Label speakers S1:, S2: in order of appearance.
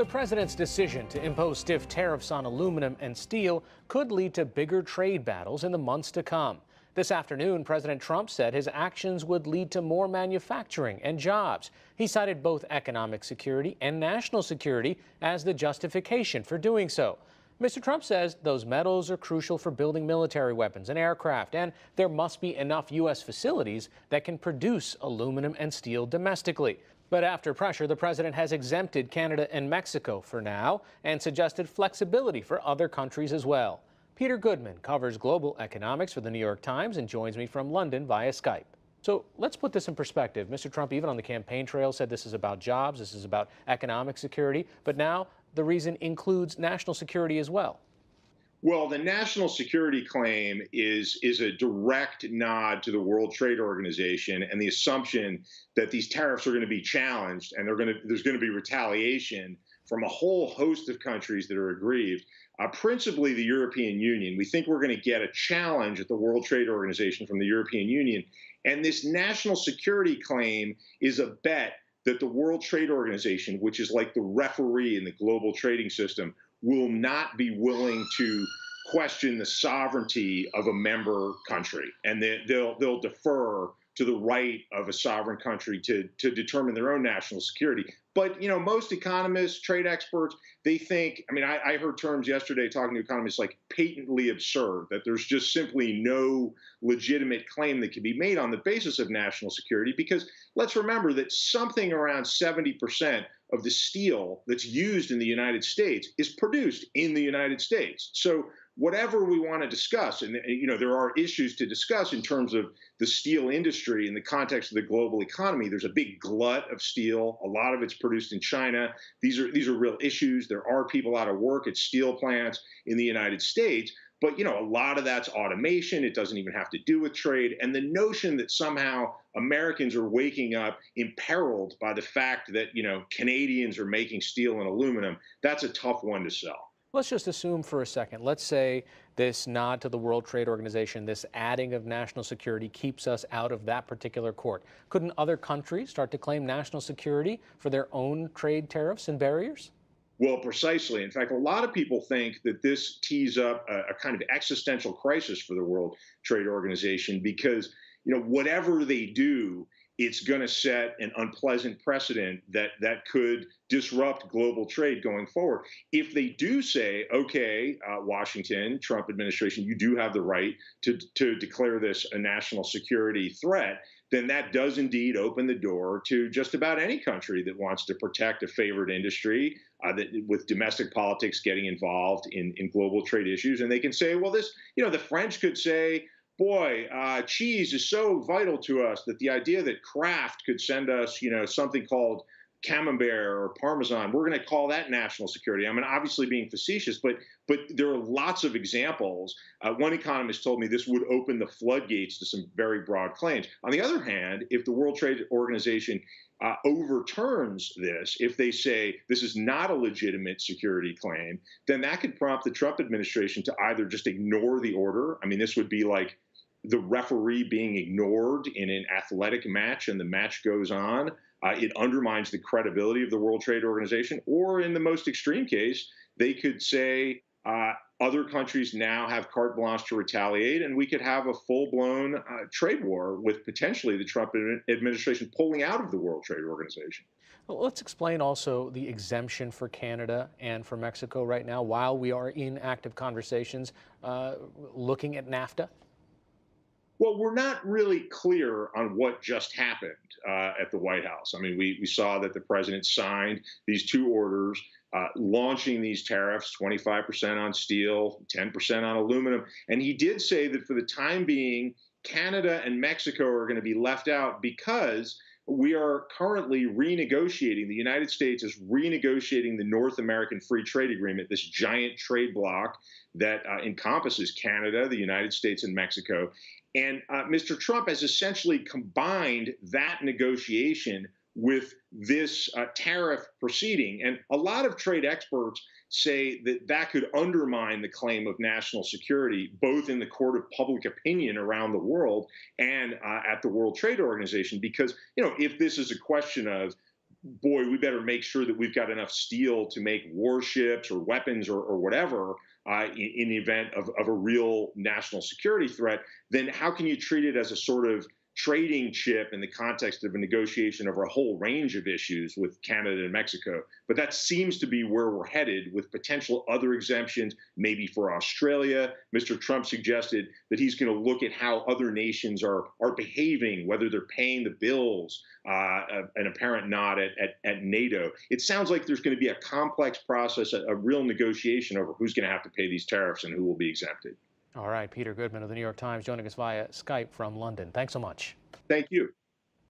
S1: The president's decision to impose stiff tariffs on aluminum and steel could lead to bigger trade battles in the months to come. This afternoon, President Trump said his actions would lead to more manufacturing and jobs. He cited both economic security and national security as the justification for doing so. Mr. Trump says those metals are crucial for building military weapons and aircraft, and there must be enough U.S. facilities that can produce aluminum and steel domestically. But after pressure, the president has exempted Canada and Mexico for now and suggested flexibility for other countries as well. Peter Goodman covers global economics for the New York Times and joins me from London via Skype. So let's put this in perspective. Mr. Trump, even on the campaign trail, said this is about jobs, this is about economic security, but now the reason includes national security as well.
S2: Well, the national security claim is a direct nod to the World Trade Organization and the assumption that these tariffs are going to be challenged and there's going to be retaliation from a whole host of countries that are aggrieved, principally the European Union. We think we're going to get a challenge at the World Trade Organization from the European Union. And this national security claim is a bet that the World Trade Organization, which is like the referee in the global trading system, will not be willing to question the sovereignty of a member country, and they'll defer to the right of a sovereign country to determine their own national security. But most economists, trade experts, they think. I mean, I heard terms yesterday talking to economists like patently absurd, that there's just simply no legitimate claim that can be made on the basis of national security, because let's remember that something around 70% of the steel that's used in the United States is produced in the United States. So whatever we want to discuss, and there are issues to discuss in terms of the steel industry in the context of the global economy. There's a big glut of steel. A lot of it's produced in China. These are real issues. There are people out of work at steel plants in the United States. But, a lot of that's automation. It doesn't even have to do with trade. And the notion that somehow Americans are waking up imperiled by the fact that, Canadians are making steel and aluminum, that's a tough one to sell.
S1: Let's just assume for a second, let's say this nod to the World Trade Organization, this adding of national security keeps us out of that particular court. Couldn't other countries start to claim national security for their own trade tariffs and barriers?
S2: Well, precisely. In fact, a lot of people think that this tees up a kind of existential crisis for the World Trade Organization because, whatever they do, it's going to set an unpleasant precedent that could disrupt global trade going forward. If they do say, okay, Washington, Trump administration, you do have the right to declare this a national security threat, then that does indeed open the door to just about any country that wants to protect a favored industry, with domestic politics getting involved in global trade issues. And they can say, well, the French could say, boy, cheese is so vital to us that the idea that Kraft could send us, something called Camembert or Parmesan, we're going to call that national security. I mean, obviously being facetious, but there are lots of examples. One economist told me this would open the floodgates to some very broad claims. On the other hand, if the World Trade Organization overturns this, if they say this is not a legitimate security claim, then that could prompt the Trump administration to either just ignore the order. I mean, this would be like the referee being ignored in an athletic match and the match goes on. It undermines the credibility of the World Trade Organization. Or in the most extreme case, they could say other countries now have carte blanche to retaliate, and we could have a full-blown trade war with potentially the Trump administration pulling out of the World Trade Organization.
S1: Well, let's explain also the exemption for Canada and for Mexico right now while we are in active conversations looking at NAFTA.
S2: Well, we're not really clear on what just happened at the White House. I mean, we saw that the president signed these two orders launching these tariffs, 25% on steel, 10% on aluminum. And he did say that for the time being, Canada and Mexico are going to be left out because we are currently renegotiating, the United States is renegotiating the North American Free Trade Agreement, this giant trade bloc that encompasses Canada, the United States, and Mexico. And Mr. Trump has essentially combined that negotiation with this tariff proceeding. And a lot of trade experts say that that could undermine the claim of national security, both in the court of public opinion around the world and at the World Trade Organization. Because, if this is a question of boy, we better make sure that we've got enough steel to make warships or weapons or whatever in the event of a real national security threat, then how can you treat it as a sort of trading chip in the context of a negotiation over a whole range of issues with Canada and Mexico? But that seems to be where we're headed, with potential other exemptions, maybe for Australia. Mr. Trump suggested that he's going to look at how other nations are behaving, whether they're paying the bills, an apparent nod at NATO. It sounds like there's going to be a complex process, a real negotiation over who's going to have to pay these tariffs and who will be exempted.
S1: All right, Peter Goodman of the New York Times joining us via Skype from London. Thanks so much.
S2: Thank you.